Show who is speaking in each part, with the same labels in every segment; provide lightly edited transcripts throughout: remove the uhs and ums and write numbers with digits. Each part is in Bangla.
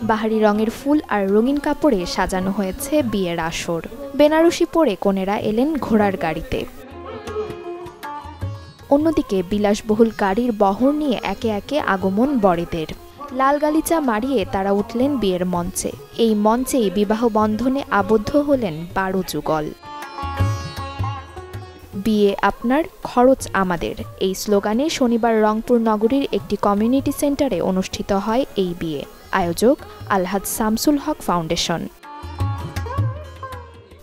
Speaker 1: বাহারি রঙের ফুল আর রঙিন কাপড়ে সাজানো হয়েছে বিয়ের আসর। বেনারসি পরে কনেরা এলেন ঘোড়ার গাড়িতে। অন্যদিকে বিলাসবহুল গাড়ির বহর নিয়ে একে একে আগমন বরেদের। লাল গালিচা মারিয়ে তারা উঠলেন বিয়ের মঞ্চে। এই মঞ্চেই বিবাহ বন্ধনে আবদ্ধ হলেন 12 যুগল। বিয়ে আপনার, খরচ আমাদের, এই স্লোগানে শনিবার রংপুর নগরীর একটি কমিউনিটি সেন্টারে অনুষ্ঠিত হয় এই বিয়ে। আয়োজক আলহাজ শামসুল হক ফাউন্ডেশন।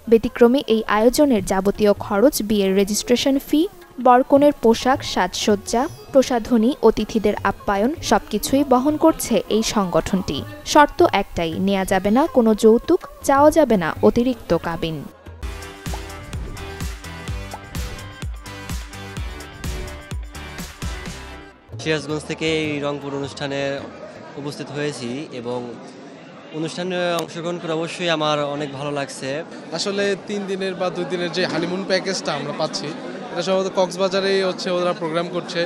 Speaker 1: ব্যতিক্রমী এই আয়োজনের যাবতীয় খরচ, বিয়ের রেজিস্ট্রেশন ফি, বরকনের পোশাক, সাজসজ্জা, প্রসাধনী, অতিথিদের আপ্যায়ন সবকিছুই বহন করছে এই সংগঠনটি। শর্ত একটাই, নেওয়া যাবে না কোনো যৌতুক, চাওয়া যাবে না অতিরিক্ত কাবিন।
Speaker 2: সিরাজগঞ্জ থেকে এই রংপুর অনুষ্ঠানে উপস্থিত হয়েছি এবং অনুষ্ঠানে অংশগ্রহণ করে অবশ্যই আমার অনেক ভালো লাগছে।
Speaker 3: আসলে 3 দিনের বা 2 দিনের যে হানিমুন প্যাকেজটা আমরা পাচ্ছি, এটা সম্ভবত কক্সবাজারেই ওরা প্রোগ্রাম করছে,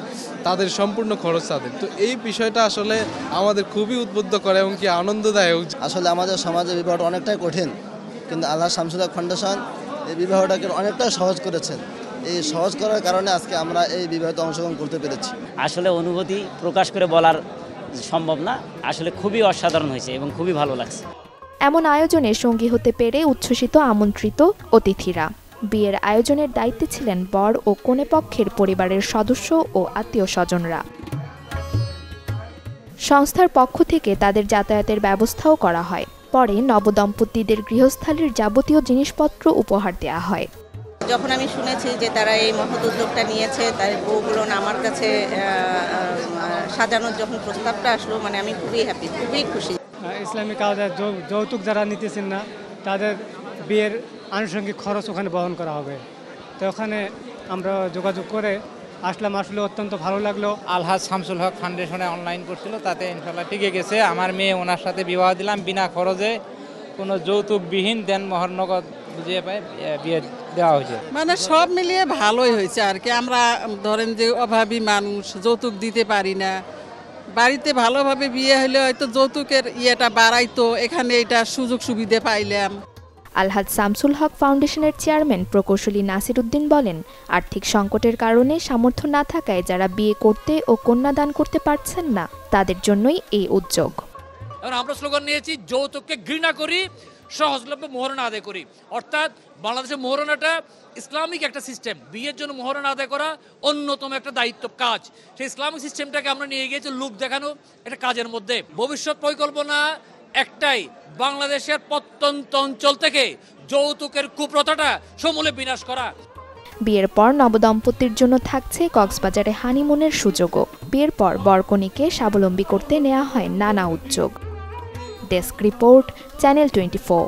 Speaker 3: তাদের সম্পূর্ণ খরচ তাদের। তো এই বিষয়টা আসলে আমাদের খুবই উদ্বুদ্ধ করে এবং কি আনন্দদায়ক।
Speaker 4: আসলে আমাদের সমাজে বিবাহটা অনেকটাই কঠিন, কিন্তু আলহাজ শামসুল হক ফাউন্ডেশন এই বিবাহটাকে অনেকটাই সহজ করেছেন। এই সহজ করার কারণে আজকে আমরা এই বিবাহতে অংশগ্রহণ করতে পেরেছি।
Speaker 5: আসলে অনুভূতি প্রকাশ করে বলার সম্ভব না, আসলে খুবই অসাধারণ হয়েছে এবং খুবই ভালো লাগছে।
Speaker 1: এমন আয়োজনে সঙ্গী হতে পেরে উচ্ছ্বসিত আমন্ত্রিত অতিথিরা। বিয়ের আয়োজনের দায়িত্বে ছিলেন বর ও কনে পক্ষের পরিবারের সদস্য ও আত্মীয় স্বজনরা। সংস্থার পক্ষ থেকে তাদের যাতায়াতের ব্যবস্থাও করা হয়। পরে নবদম্পতিদের গৃহস্থালির যাবতীয় জিনিসপত্র উপহার দেওয়া হয়।
Speaker 6: যখন আমি শুনেছি যে তারা এই মহৎ উদ্যোগটা নিয়েছে, তার বউগুলো আমার কাছে সাজানোর যখন প্রস্তাবটা আসলো, মানে আমি খুবই হ্যাপি, খুবই খুশি।
Speaker 7: ইসলামিক আওতায় যৌতুক যারা নিতেছেন না, তাদের বিয়ের আনুষঙ্গিক খরচ ওখানে বহন করা হবে। তো ওখানে আমরা যোগাযোগ করে আসলাম, আসলে অত্যন্ত ভালো লাগলো।
Speaker 8: আলহাজ শামসুল হক ফাউন্ডেশনে অনলাইন করছিল, তাতে ইনশাল্লাহ টিকে গেছে। আমার মেয়ে ওনার সাথে বিবাহ দিলাম বিনা খরচে, কোনো যৌতুকবিহীন দেন মোহর নগদ বুঝিয়ে পায় বিয়ে দেওয়া হয়েছে।
Speaker 9: মানে সব মিলিয়ে ভালোই হয়েছে আর কি। আমরা ধরেন যে অভাবী মানুষ, যৌতুক দিতে পারি না, বাড়িতে ভালোভাবে বিয়ে হলে হয়তো যৌতুকের ইয়েটা বাড়াইতো, এখানে এটা সুযোগ সুবিধা পাইলাম।
Speaker 1: আলহাজ শামসুল হক ফাউন্ডেশনের চেয়ারম্যান প্রকৌশলী নাসির উদ্দিন বলেন, আর্থিক সংকটের কারণে সামর্থ্য না থাকায় যারা বিয়ে করতে ও কন্যাদান করতে পারছেন না, তাদের জন্যই এই উদ্যোগ।
Speaker 10: আমরা স্লোগান নিয়েছি, যৌতুককে ঘৃণা করি, সহজলভ্য মোহরানা আদায় করি। অর্থাৎ বাংলাদেশের মোহরানাটা ইসলামিক একটা সিস্টেম, বিয়ের জন্য মোহরানা আদায় করা অন্যতম একটা দায়িত্ব কাজ। সেই ইসলামিক সিস্টেমটাকে আমরা নিয়ে গিয়েছি লোক দেখানো একটা কাজের মধ্যে। ভবিষ্যৎ পরিকল্পনা একটাই, বাংলাদেশের প্রত্যন্ত অঞ্চল থেকে যৌতুকের কুপ্রথাটা সমূলে বিনাশ করা।
Speaker 1: বিয়ের পর নবদম্পতির জন্য থাকছে কক্সবাজারে হানিমুনের সুযোগও। বিয়ের পর বরকনেকে স্বাবলম্বী করতে নেওয়া হয় নানা উদ্যোগ। Desk report, channel 24।